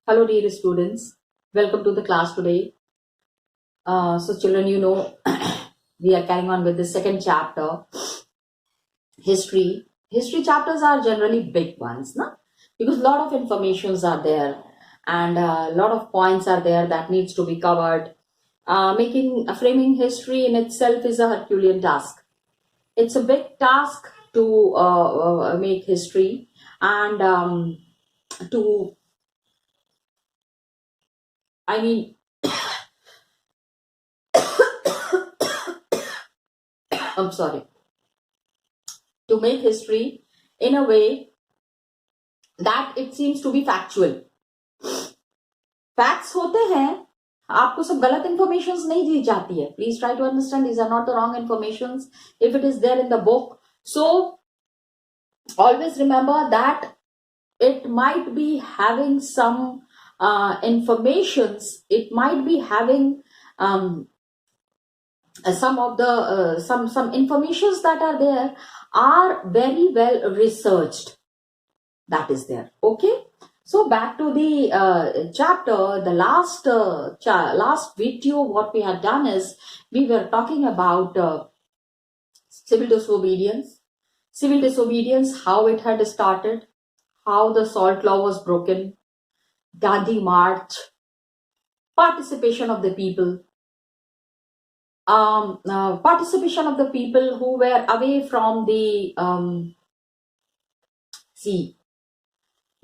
Hello, dear students. Welcome to the class today. So, children, we are carrying on with the second chapter, history. History chapters are generally big ones, no? Because a lot of informations are there and a lot of points are there that needs to be covered. Framing history in itself is a Herculean task. It's a big task to make history and to, I mean, I'm sorry, to make history in a way that it seems to be factual. Facts होते हैं, आपको सब गलत informations नहीं दी जाती है. Please try to understand these are not the wrong informations if it is there in the book. So always remember that it might be having some informations. It might be having some of the some informations that are there are very well researched. That is there. Okay. So back to the chapter, the last video, what we had done is we were talking about civil disobedience. Civil disobedience, how it had started, how the Salt Law was broken, Gandhi March, participation of the people, participation of the people who were away from the sea.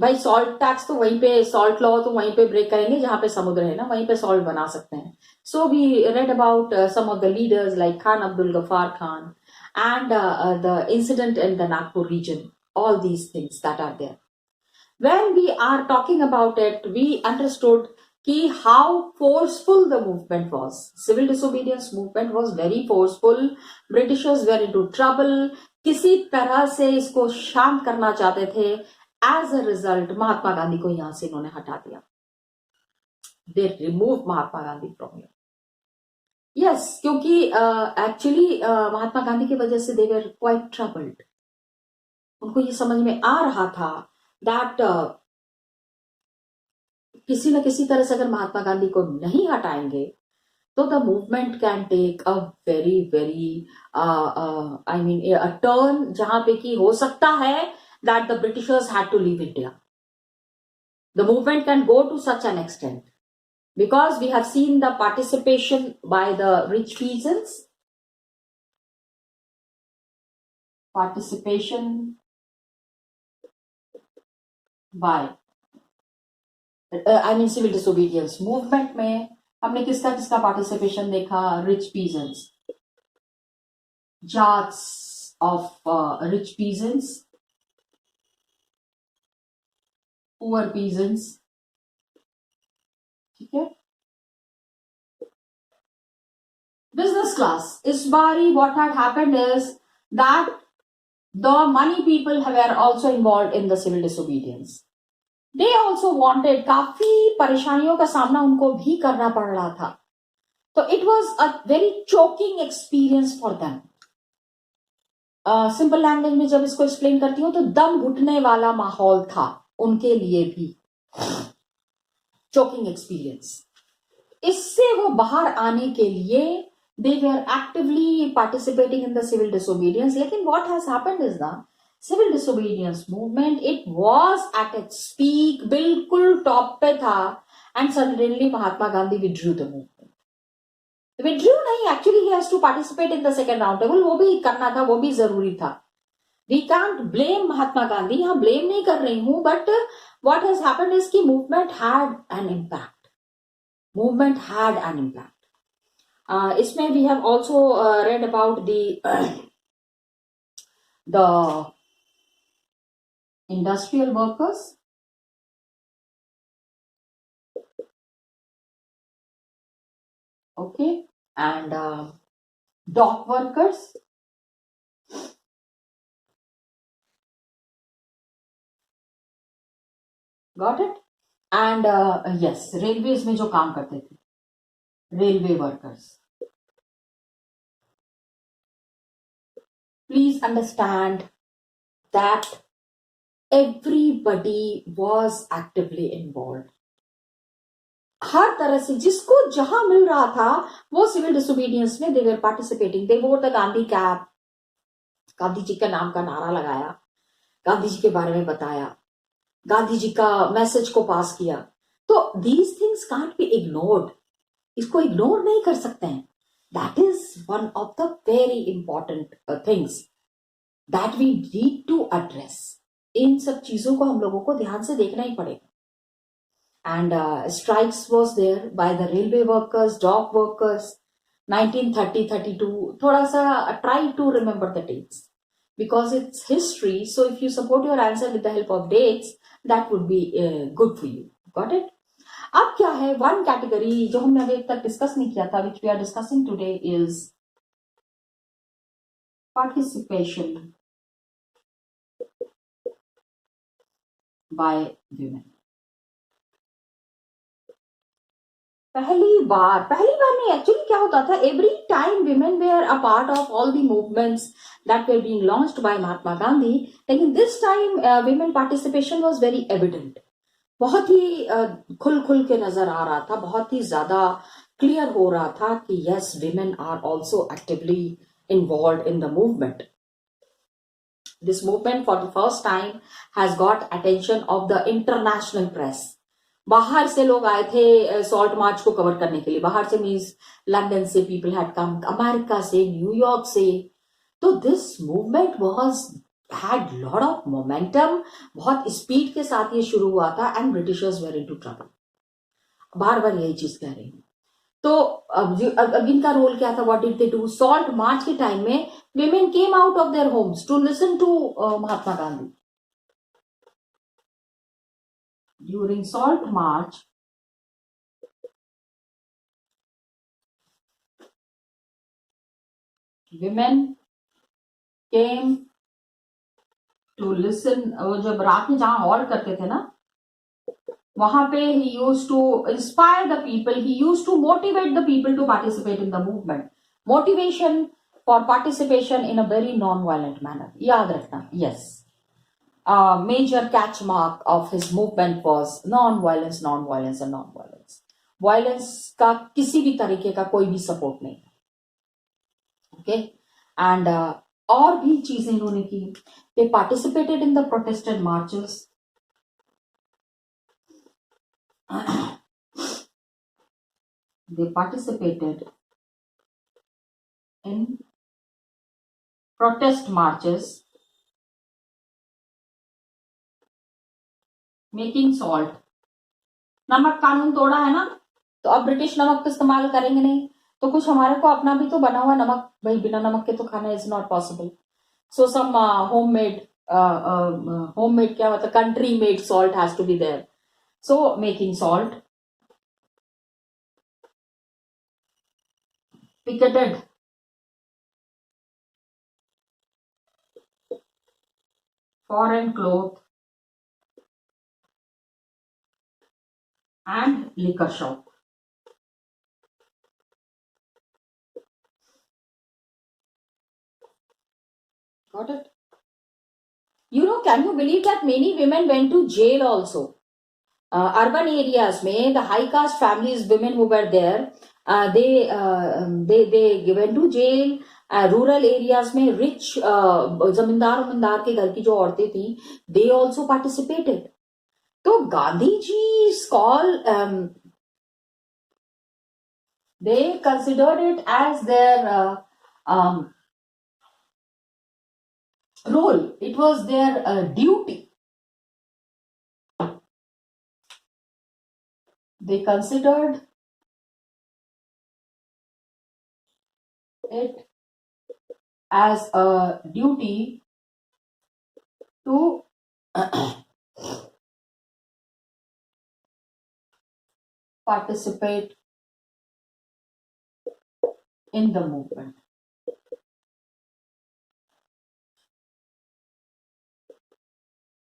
भाई salt tax तो वहीं पे, salt law तो वहीं पे break करेंगे जहां पे समुद्र है ना, वहीं पे सॉल्ट बना सकते हैं. So we read about some of the leaders like Khan Abdul Ghaffar Khan and the incident in the Nagpur region. All these things that are there. When we are talking about it, we understood how forceful the movement was. Civil disobedience movement was very forceful. Britishers were into trouble. किसी तरह से इसको शांत करना चाहते थे. As a result, Mahatma Gandhi को यहां से इन्होंने हटा दिया. They removed Mahatma Gandhi from here. Yes, क्योंकि एक्चुअली महात्मा गांधी की वजह से they were quite troubled. उनको ये समझ में आ रहा था that किसी न किसी तरह से अगर महात्मा गांधी को नहीं हटाएंगे तो the movement can take a very very a turn जहां पे कि हो सकता है that the Britishers had to leave India. The movement can go to such an extent because we have seen the participation by the rich peasants, participation by civil disobedience movement में हमने किसका किसका participation देखा? Rich peasants, jats of rich peasants, poor peasants. ठीक है. Business class. इस बारी what had happened is that the money people were also involved in the civil disobedience. They also wanted, काफी परेशानियों का सामना उनको भी करना पड़ रहा था. तो it was a very choking experience for them. Simple language में जब इसको एक्सप्लेन करती हूँ तो दम घुटने वाला माहौल था उनके लिए भी. Choking experience. इससे वो बाहर आने के लिए they were actively participating in the civil disobedience. लेकिन what has happened is the civil disobedience movement, it was at its peak, बिल्कुल टॉप पे था, and suddenly Mahatma Gandhi withdrew the movement. Withdrew नहीं, actually he has to participate in the second round table. वो भी करना था, वो भी जरूरी था. We can't blame Mahatma Gandhi, यहाँ blame नहीं कर रही हूँ, but what has happened is कि movement had an impact. Movement had an impact. इसमें we have also read about the industrial workers. Okay, and dock workers. Got it? And yes, railways में जो काम करते थे, railway workers. Please understand that everybody was actively involved. हर तरह से जिसको जहां मिल रहा था वो सिविल डिसोबीडियंस में दे वर participating. They wore the Gandhi cap, Gandhi ji का नाम का नारा लगाया, गांधी जी के बारे में बताया, गांधी जी का मैसेज को पास किया. तो these things can't be ignored. इसको इग्नोर नहीं कर सकते हैं. That is one of the very important things that we need to address. इन सब चीजों को हम लोगों को ध्यान से देखना ही पड़ेगा. And strikes was there by the railway workers, dock workers, 1930-32. थोड़ा सा try to remember the dates because it's history. So if you support your answer with the help of dates, that would be good for you. Got it? अब क्या है one category जो हमने अभी तक discuss नहीं किया था, which we are discussing today is participation by women. पहली बार नहीं, एक्चुअली क्या होता था, every time women were a part of all the movements that were being launched by Mahatma Gandhi. लेकिन this time women participation was very evident. बहुत ही खुल के नजर आ रहा था, बहुत ही ज्यादा क्लियर हो रहा था कि yes, women are also actively involve in the movement. This movement for the first time has got attention of the international press. बाहर से लोग आए थे सॉल्ट मार्च को कवर करने के लिए. बाहर से मीन्स लंदन से पीपल हैड कम, अमेरिका से, न्यूयॉर्क से. तो this movement was had lot of momentum. बहुत स्पीड के साथ ये शुरू हुआ था and Britishers were into trouble. बार बार यही चीज कह रही हूँ. तो अब इनका रोल क्या था, what did they do? Salt March के टाइम में women came out of their homes to listen to Mahatma Gandhi. During Salt March, women came to listen. वो जब रात में जहां हॉल्ट करते थे ना, वहां पे he used to inspire the people, he used to motivate the people to participate in the movement. Motivation for participation in a very non-violent manner. याद रखना. Yes. Major catch mark of his movement was non-violence, non-violence and non-violence. Violence का किसी भी तरीके का कोई भी support नहीं. ओके. एंड और भी चीजें इन्होंने की. They participated in the protest and marches. They participated in protest marches, making salt. नमक कानून तोड़ा है ना, तो अब ब्रिटिश नमक तो इस्तेमाल करेंगे नहीं, तो कुछ हमारे को अपना भी तो बना हुआ नमक, भाई बिना नमक के तो खाना is not possible. So some homemade क्या मतलब country made salt has to be there. So making salt, picketed, foreign cloth and liquor shop. Got it? You know, can you believe that many women went to jail also? Urban areas में the high caste families, women who were there, they went to jail. Rural areas में rich जमींदार के घर की जो औरतें थी, they also participated. तो गांधी जी call, they considered it as their role. It was their duty. They considered it as a duty to participate in the movement.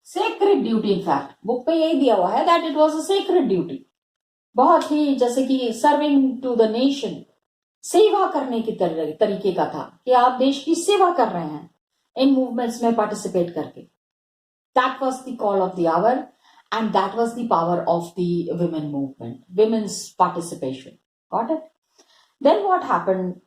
Sacred duty, in fact, book पे यही दिया हुआ है that it was a sacred duty. बहुत ही जैसे कि serving to the nation, सेवा करने की तरीके का था कि आप देश की सेवा कर रहे हैं इन मूवमेंट्स में पार्टिसिपेट करके. That was the call of the hour. And that was the power of the women movement, women's participation. Got it? Then what happened?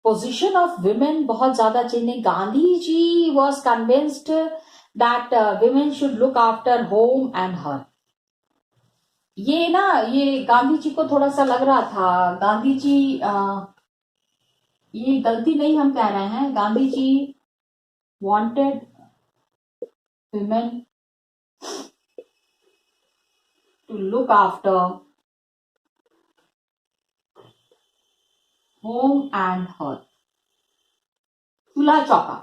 Position of women बहुत ज़्यादा चेंज नहीं. Gandhi ji was convinced that women should look after home and her. ये गांधी जी को थोड़ा सा लग रहा था. गांधी जी ये गलती नहीं हम कह रहे हैं. Gandhi ji wanted women to look after home and her. चूल्हा चौका.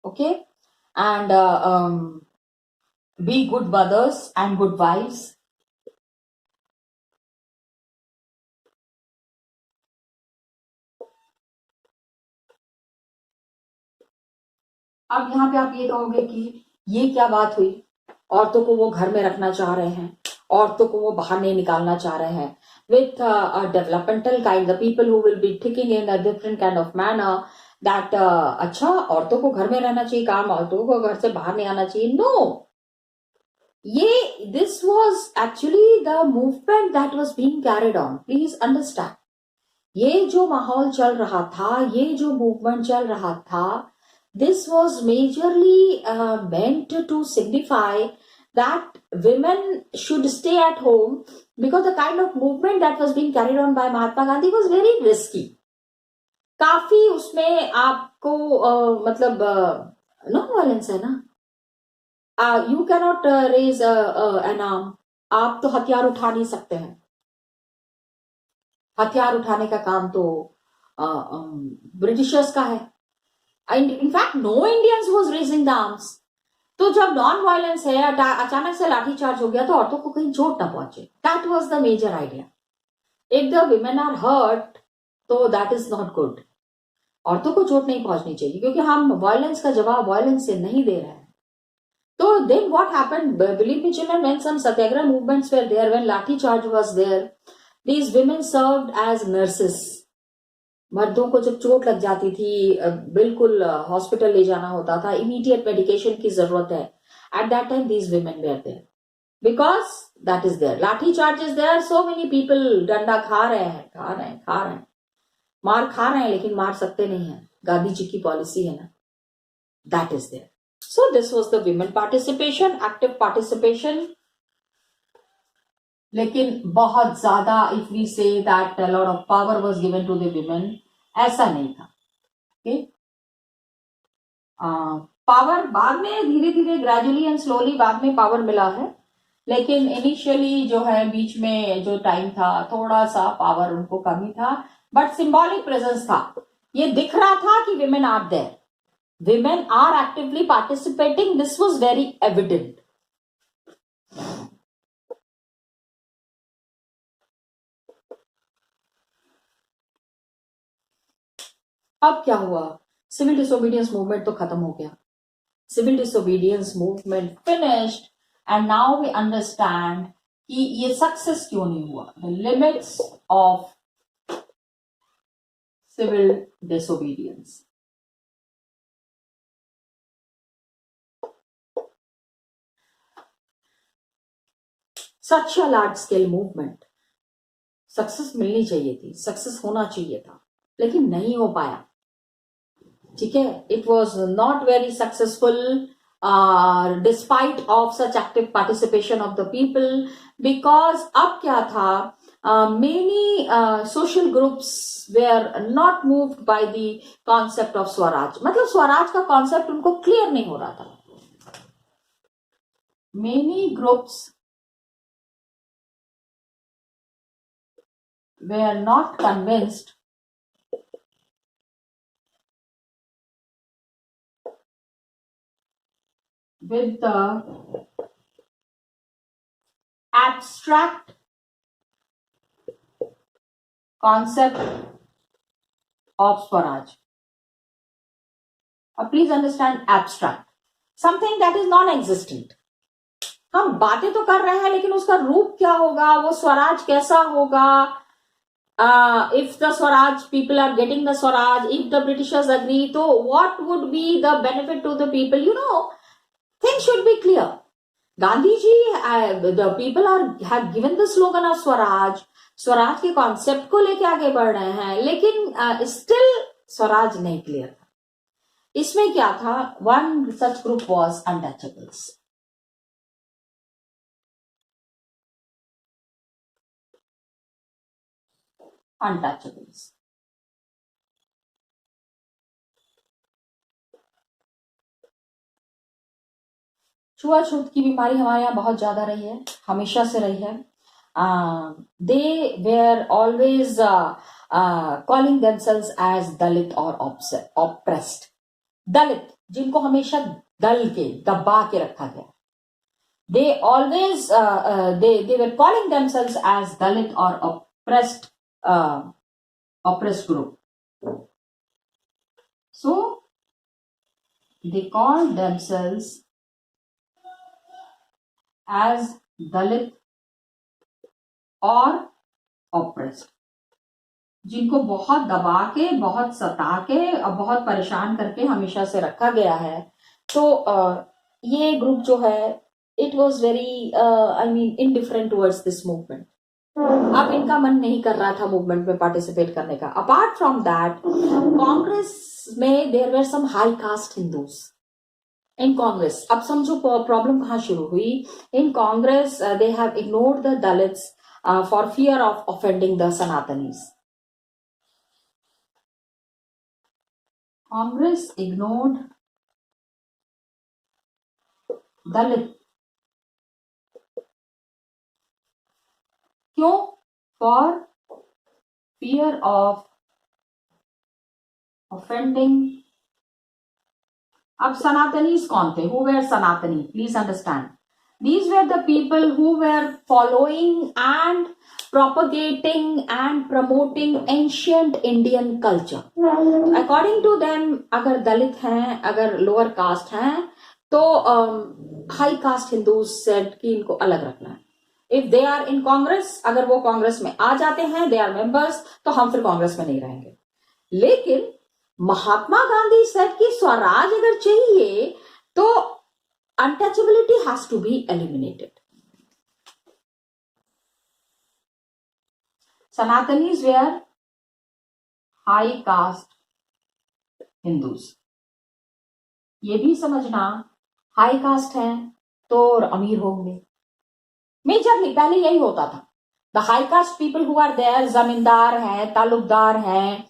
Okay? And be good mothers and good wives. अब यहाँ पे आप ये कहोगे कि ये क्या बात हुई. औरतों को वो घर में रखना चाह रहे हैं, औरतों को वो बाहर नहीं निकालना चाह रहे हैं. With a developmental kind, the people who will be thinking in a different kind of manner that अच्छा औरतों को घर में रहना चाहिए, काम औरतों को घर से बाहर नहीं आना चाहिए. No, this was actually the movement that was being carried on. Please understand. ये जो माहौल चल रहा था, ये जो मूवमेंट चल रहा था, this was majorly meant to signify that women should stay at home, because the kind of movement that was being carried on by Mahatma Gandhi was very risky. काफी उसमें आपको मतलब नॉन वायलेंस है ना. You cannot raise an arm. आप तो हथियार उठा नहीं सकते हैं. हथियार उठाने का काम तो ब्रिटिशर्स का है. In fact no Indians was raising the arms. तो जब नॉन वायलेंस है, अचानक से लाठीचार्ज हो गया तो औरतों को कहीं चोट ना पहुंचे. That was the major idea. If the women are hurt तो दैट इज नॉट गुड. औरतों को चोट नहीं पहुंचनी चाहिए, क्योंकि हम वायलेंस का जवाब वायलेंस से नहीं दे रहे हैं. तो then what happened, believe me children, when some satyagraha movements were there, when lathi charge was there, these women served as nurses. मर्दों को जब चोट लग जाती थी, बिल्कुल हॉस्पिटल ले जाना होता था, इमीडिएट मेडिकेशन की जरूरत है, at that time these women were there, because that is there. Lathi charge is there. So many people डंडा खा रहे हैं, मार खा रहे हैं, लेकिन मार सकते नहीं है. गांधी जी की पॉलिसी है ना. That is there. So this was the women participation, active participation. लेकिन बहुत ज्यादा, if we say that lot of power was given to the women, ऐसा नहीं था. पावर बाद में धीरे धीरे, ग्रेजुअली एंड स्लोली बाद में पावर मिला है. लेकिन इनिशियली जो है, बीच में जो टाइम था, थोड़ा सा पावर उनको कमी था, बट सिंबॉलिक प्रेजेंस था. ये दिख रहा था कि women are there, women are actively participating. This was very evident. अब क्या हुआ? सिविल डिसोबीडियंस मूवमेंट तो खत्म हो गया. Civil disobedience movement finished, and now we understand कि ये सक्सेस क्यों नहीं हुआ. The limits of civil disobedience. Such a large scale movement. Success मिलनी चाहिए थी, सक्सेस होना चाहिए था, लेकिन नहीं हो पाया. ठीक है. It was not very successful despite of such active participation of the people, because अब क्या था, many social groups were not moved by the concept of Swaraj. मतलब स्वराज का कॉन्सेप्ट उनको क्लियर नहीं हो रहा था. Many groups were not convinced with the abstract concept of Swaraj. Please understand abstract, something that is non-existent. हम बातें तो कर रहे हैं, लेकिन उसका रूप क्या होगा, वो स्वराज कैसा होगा, if the Swaraj people are getting the Swaraj, if the Britishers agree, so what would be the benefit to the people? Things should be clear. Gandhi ji, the people have given the slogan of Swaraj. Swaraj के concept को लेके आगे बढ़ रहे हैं, लेकिन still Swaraj नहीं clear था. इसमें क्या था? One such group was untouchables. छुआछूत की बीमारी हमारे यहाँ बहुत ज्यादा रही है, हमेशा से रही है. They were always calling themselves as Dalit or oppressed. Dalit, जिनको हमेशा दल के दबा के रखा गया. They always they were calling themselves as Dalit or oppressed group. So they called themselves as Dalit और ऑप्रेस्ड, जिनको बहुत दबा के, बहुत सता के और बहुत परेशान करके हमेशा से रखा गया है. तो ये ग्रुप जो है, it was very indifferent towards this movement. अब इनका मन नहीं कर रहा था मूवमेंट में पार्टिसिपेट करने का. अपार्ट फ्रॉम दैट, कांग्रेस में there were some high caste Hindus in Congress. अब समझो प्रॉब्लम कहाँ शुरू हुई. In Congress they have ignored the Dalits for fear of offending the Sanatanis. Congress ignored Dalit. क्यों? For fear of offending. अब Sanatanis कौन थे? Who were Sanatani? Please understand. These were the people who were following and propagating and promoting ancient Indian culture. According to them, अगर दलित हैं, अगर lower caste हैं, तो high caste Hindus said कि इनको अलग रखना है. If they are in Congress, अगर वो कांग्रेस में आ जाते हैं, दे आर मेंबर्स, तो हम फिर कांग्रेस में नहीं रहेंगे. लेकिन महात्मा गांधी सेड कि स्वराज अगर चाहिए तो untouchability has to be eliminated. Sanatanis were high caste Hindus. ये भी समझना, हाई कास्ट हैं तो अमीर होंगे. मेजरली पहले यही होता था. The high caste people who are there, zamindar हैं, तालुकदार हैं,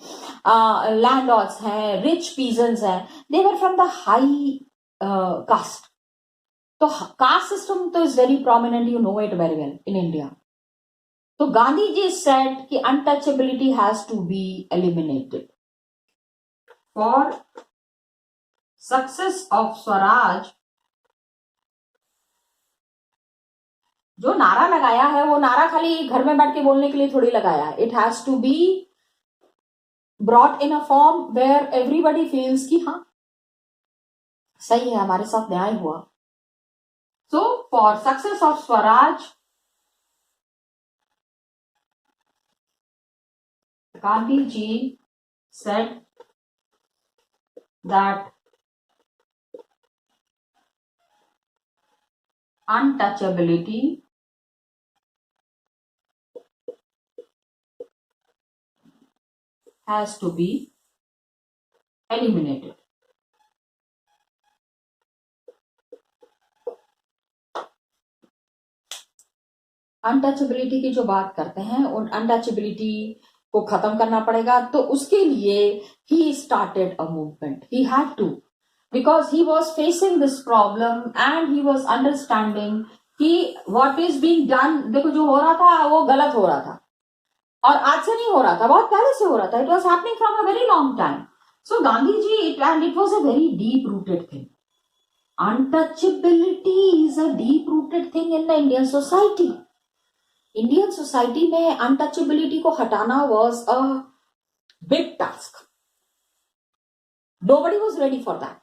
लैंडलॉर्ड्स हैं, रिच पीजन्स हैं, they were from the high caste. तो कास्ट सिस्टम तो is very prominent, you know it very well in India. तो गांधी जी सेड कि untouchability has to be eliminated. For success of swaraj, जो नारा लगाया है वो नारा खाली घर में बैठ के बोलने के लिए थोड़ी लगाया है. It has to be brought in a form where everybody feels कि हाँ सही है, हमारे साथ न्याय हुआ. So, for success of Swaraj, Gandhi ji said that untouchability has to be eliminated. Untouchability की जो बात करते हैं, उन अनटचेबिलिटी को खत्म करना पड़ेगा. तो उसके लिए he started a movement. He had to, because he was facing this problem and he was understanding कि व्हाट इज बीइंग डन. देखो जो हो रहा था वो गलत हो रहा था, और आज से नहीं हो रहा था, बहुत पहले से हो रहा था. It was happening from a very long time. So Gandhi ji, it was a very deep rooted thing. Untouchability is a deep rooted thing in the Indian society. Indian society में अनटचेबिलिटी को हटाना was a big task. Nobody was ready for that.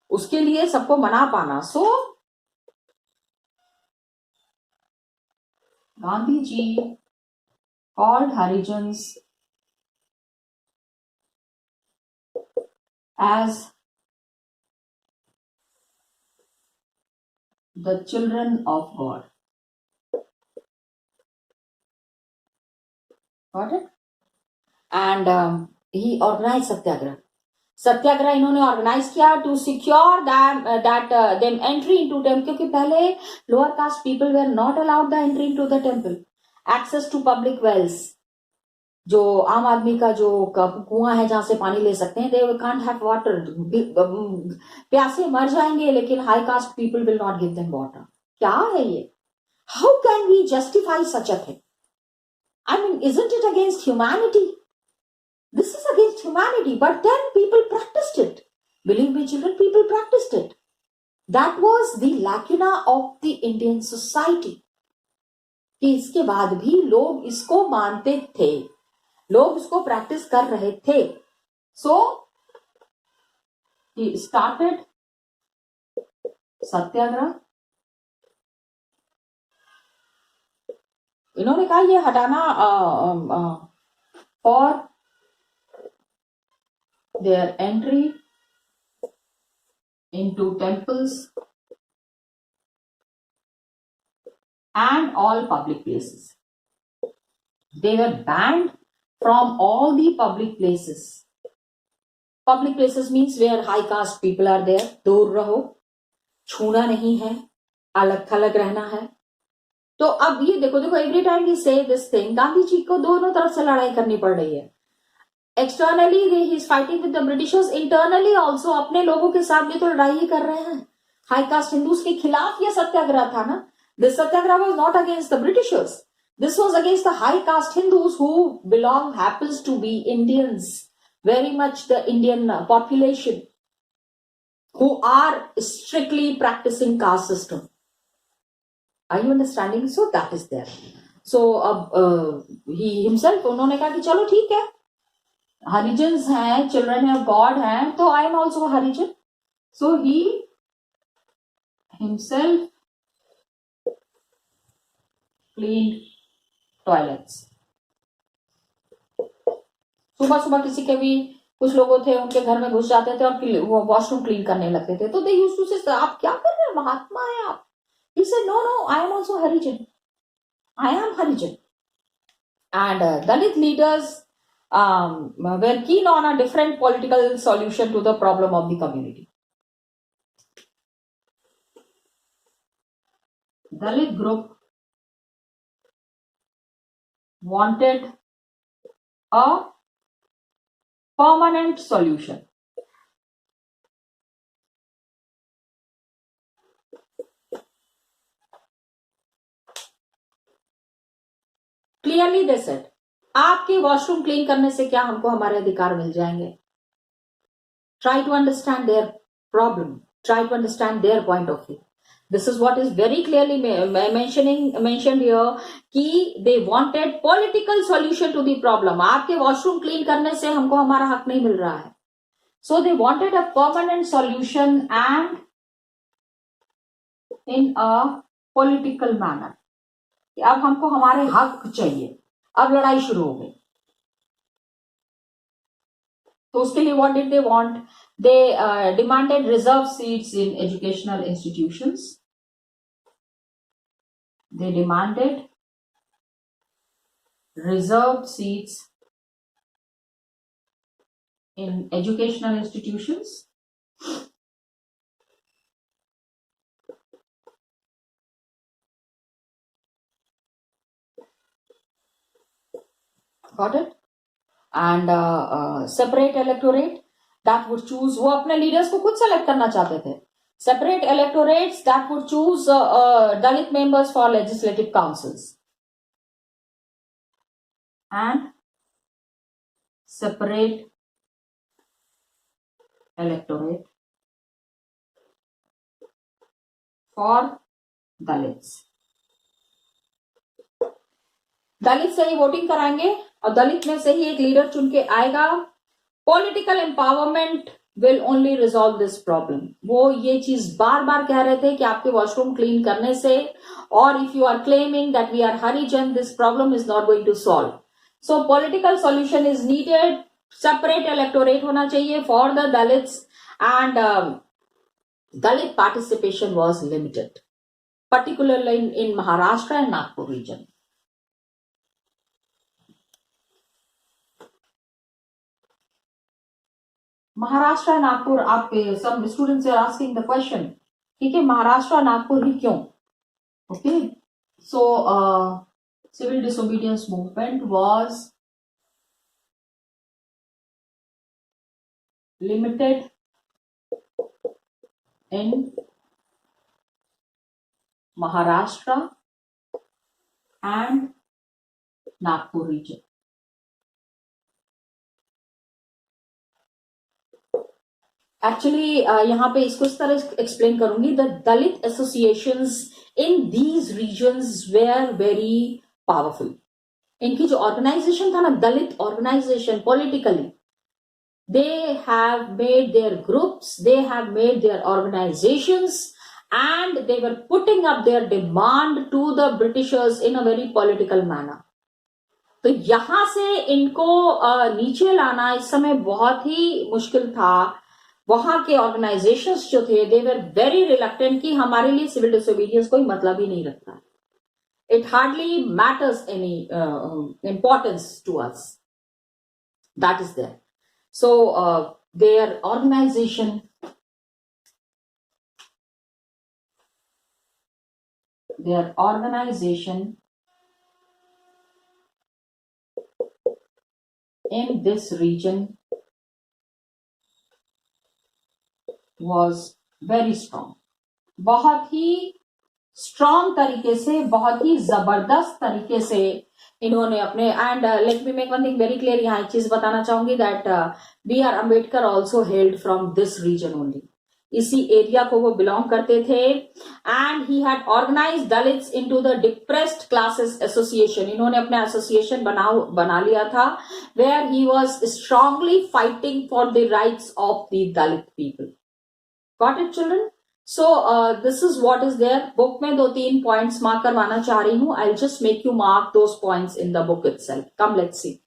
उसके लिए सबको मना पाना. सो गांधी जी called Harijans as the children of God. Got it? And he organized Satyagraha. सत्याग्रह इन्होंने organise किया to secure that them entry into temple, क्योंकि पहले lower caste people were not allowed the entry into the temple. Access to public wells, जो आम आदमी का जो कुआं है जहां से पानी ले सकते हैं, दे कांट हैव वाटर. प्यासे मर जाएंगे लेकिन high caste people will not give them water. क्या है ये? How can we justify such a thing? I mean, isn't it against humanity? This is against humanity, but then people practiced it. Believe me, children, people practiced it. That was the lacuna of the Indian society. कि इसके बाद भी लोग इसको मानते थे, लोग इसको प्रैक्टिस कर रहे थे. So he started सत्याग्रह. इन्होंने कहा ये हटाना और their entry into temples and all public places. They were banned from all the public places. Public places means where high caste people are there. दूर रहो, छूना नहीं है, अलग थलग रहना है. तो अब ये देखो एवरी टाइम वी से दिस थिंग, गांधी जी को दोनों तरफ से लड़ाई करनी पड़ रही है. Externally he is fighting with the Britishers, internally also अपने लोगों के साथ भी तो लड़ाई ही कर रहे हैं. हाई कास्ट हिंदूज के खिलाफ यह सत्याग्रह था ना. This Satyagraha was not against the Britishers, this was against the high caste Hindus who belong happens to be Indians, very much the Indian population who are strictly practicing caste system. Are you understanding? So that is there. So he himself, उन्होंने कहा कि चलो ठीक है, Harijans हैं, children of God हैं, तो आई am also Harijan. So he himself clean toilets. सुबह सुबह किसी के भी कुछ लोग थे, उनके घर में घुस जाते थे और वो वॉशरूम क्लीन करने लगते थे. तो दे यूज्ड टू से, आप क्या कर रहे हैं, महात्मा है आप? He said no no, I am also Harijan, I am Harijan. And Dalit leaders were keen on a different political solution to the problem of the community. Dalit group wanted a permanent solution. Clearly they said, आपके washroom clean करने से क्या हमको हमारे अधिकार मिल जाएंगे? Try to understand their problem, try to understand their point of view. This is what is very clearly mentioned here कि they wanted political solution to the problem. आपके वॉशरूम क्लीन करने से हमको हमारा हक नहीं मिल रहा है. So they wanted a permanent solution and in a political manner. अब हमको हमारे हक चाहिए. अब लड़ाई शुरू हो गई. तो उसके लिए what did they want? They demanded reserve seats in educational institutions. They demanded reserve seats in educational institutions. Got it? And separate electorate that would choose, वो अपने लीडर्स को खुद सेलेक्ट करना चाहते थे. Separate electorates that would choose Dalit members for legislative councils. And separate electorate for Dalits. दलित से ही voting कराएंगे और दलित में से ही एक लीडर चुन के आएगा. Political empowerment will only resolve this problem. वो ये चीज बार बार कह रहे थे कि आपके वॉशरूम क्लीन करने से, और if you are claiming that we are Harijan, this problem is not going to solve. So political solution is needed. Separate electorate होना चाहिए for the Dalits, and Dalit participation was limited, particularly in Maharashtra and Nagpur region. Maharashtra and Nagpur, आप some students are asking the question, ठीक है, महाराष्ट्र और नागपुर ही क्यों? Okay, so civil disobedience movement was limited in Maharashtra and Nagpur region. Actually यहाँ पे इसको इस तरह एक्सप्लेन करूंगी. The Dalit associations in these regions were very powerful. इनकी जो ऑर्गेनाइजेशन था ना, Dalit organisation politically, they have made their groups, they have made their organisations, and they were putting up their demand to the Britishers in a very political manner. तो यहां से इनको नीचे लाना इस समय बहुत ही मुश्किल था. वहां के ऑर्गेनाइजेशंस जो थे, दे वर वेरी रिलक्टेंट कि हमारे लिए सिविल डिसोबीडियंस कोई मतलब ही नहीं रखता. It hardly matters any importance to us. That is there. So their organisation in this region was very strong. बहुत ही स्ट्रॉन्ग तरीके से, बहुत ही जबरदस्त तरीके से इन्होंने अपने, and let me make one thing very clear. यहाँ एक चीज बताना चाहूंगी that B.R. Ambedkar also held from this region only. इसी एरिया को वो बिलोंग करते थे, and he had organised Dalits into the depressed classes association. इन्होंने अपना एसोसिएशन बना लिया था, where he was strongly fighting for the rights of the Dalit people. Got it children? So this is what is there. Book में 2-3 points mark करवाना चाह रही हूं. I just make you mark those points in the book itself. Come let's see.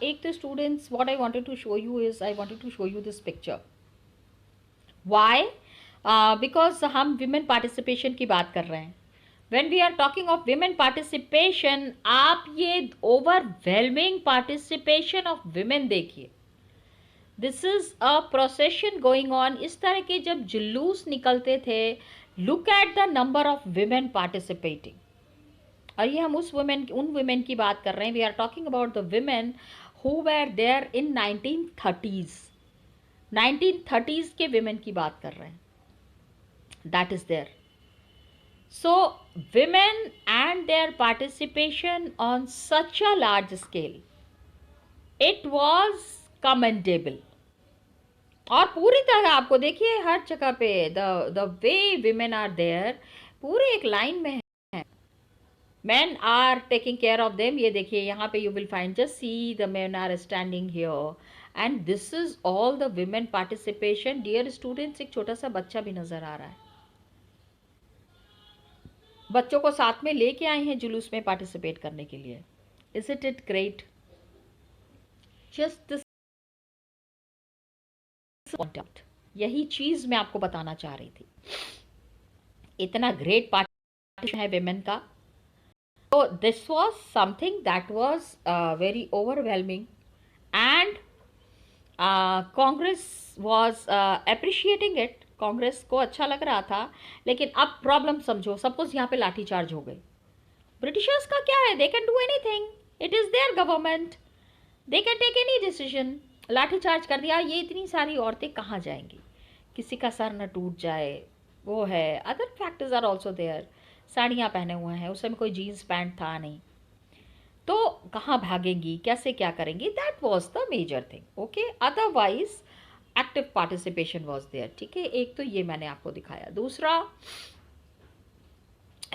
एक तो students, what I wanted to show you is, I wanted to show you this picture. Why? Because हम women participation की बात कर रहे हैं. When we are talking of women participation, आप ये ओवरवेलमिंग पार्टिसिपेशन ऑफ विमेन देखिए. This is a procession going on. इस तरह के जब जुलूस निकलते थे, look at the number of women participating. और ये हम उन वुमेन की बात कर रहे हैं. We are talking about the women who were there in 1930s. 1930s के वुमेन की बात कर रहे हैं. That is there. So women and their participation on such a large scale, it was commendable. और पूरी तरह आपको देखिए हर जगह पे the way women are there, पूरे एक लाइन में है. Men are taking care of them. ये देखिए यहाँ पे you will find, just see the men are standing here, and this is all the women participation. Dear students, एक छोटा सा बच्चा भी नजर आ रहा है. बच्चों को साथ में लेके आए हैं जुलूस में पार्टिसिपेट करने के लिए. Isn't it great? Just this point out. यही चीज मैं आपको बताना चाह रही थी. इतना ग्रेट पार्टिसिपेशन है women का. So this was something that was very overwhelming, and Congress was appreciating it. Congress को अच्छा लग रहा था. लेकिन अब प्रॉब्लम समझो. सपोज यहाँ पे लाठीचार्ज हो गई. ब्रिटिशर्स का क्या है? They can do anything. It is their government. They can take any decision. Lathi charge कर दिया. ये इतनी सारी औरतें कहाँ जाएंगी? किसी का सर न टूट जाए, वो है. Other factors are also there. साड़ियाँ पहने हुए हैं, उस समय कोई जीन्स पैंट था नहीं, तो कहाँ भागेंगी, कैसे क्या करेंगी? That was the major thing. Okay, otherwise active participation was there. ठीक है, एक तो ये मैंने आपको दिखाया. दूसरा,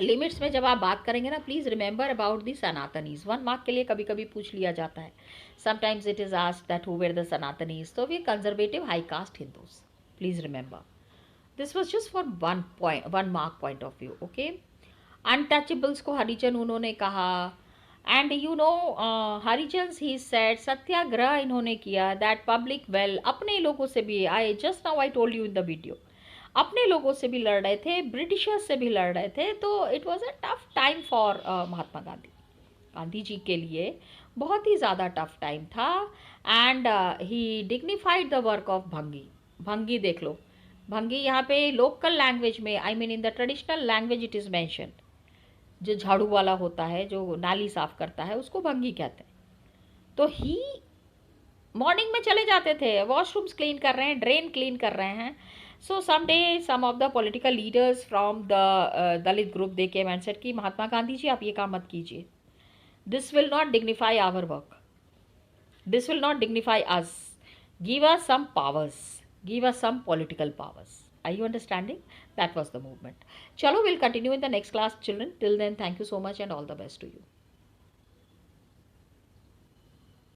लिमिट्स में जब आप बात करेंगे ना, please remember about the Sanatanis. 1 mark के लिए कभी कभी पूछ लिया जाता है. Sometimes it is asked that who were the Sanatanis. तो वे conservative high caste Hindus. Please remember, this was just for 1 mark point of view. Okay. Untouchables को हरिजन उन्होंने कहा। And you know Harijans he said, satyagraha इन्होंने किया, दैट पब्लिक वेल, अपने लोगों से भी, I just now I told you in the video, अपने लोगों से भी लड़ रहे थे, ब्रिटिशर्स से भी लड़ रहे थे। तो it was a tough time for Mahatma Gandhi, Gandhi ji के लिए बहुत ही ज़्यादा टफ टाइम था। And he dignified the work of Bhangi. Bhangi देख लो, भंगी यहाँ पे लोकल लैंग्वेज में, I mean in the traditional language it is mention, जो झाड़ू वाला होता है, जो नाली साफ करता है, उसको भंगी कहते हैं। तो ही मॉर्निंग में चले जाते थे, वॉशरूम्स क्लीन कर रहे हैं, ड्रेन क्लीन कर रहे हैं। So some day some of the political leaders from the Dalit group they came and said कि महात्मा गांधी जी आप ये काम मत कीजिए, this will not dignify our work, this will not dignify us, give us some powers, give us some political powers. Are you understanding? That was the movement. Chalo, we'll continue in the next class, children. Till then, thank you so much and all the best to you.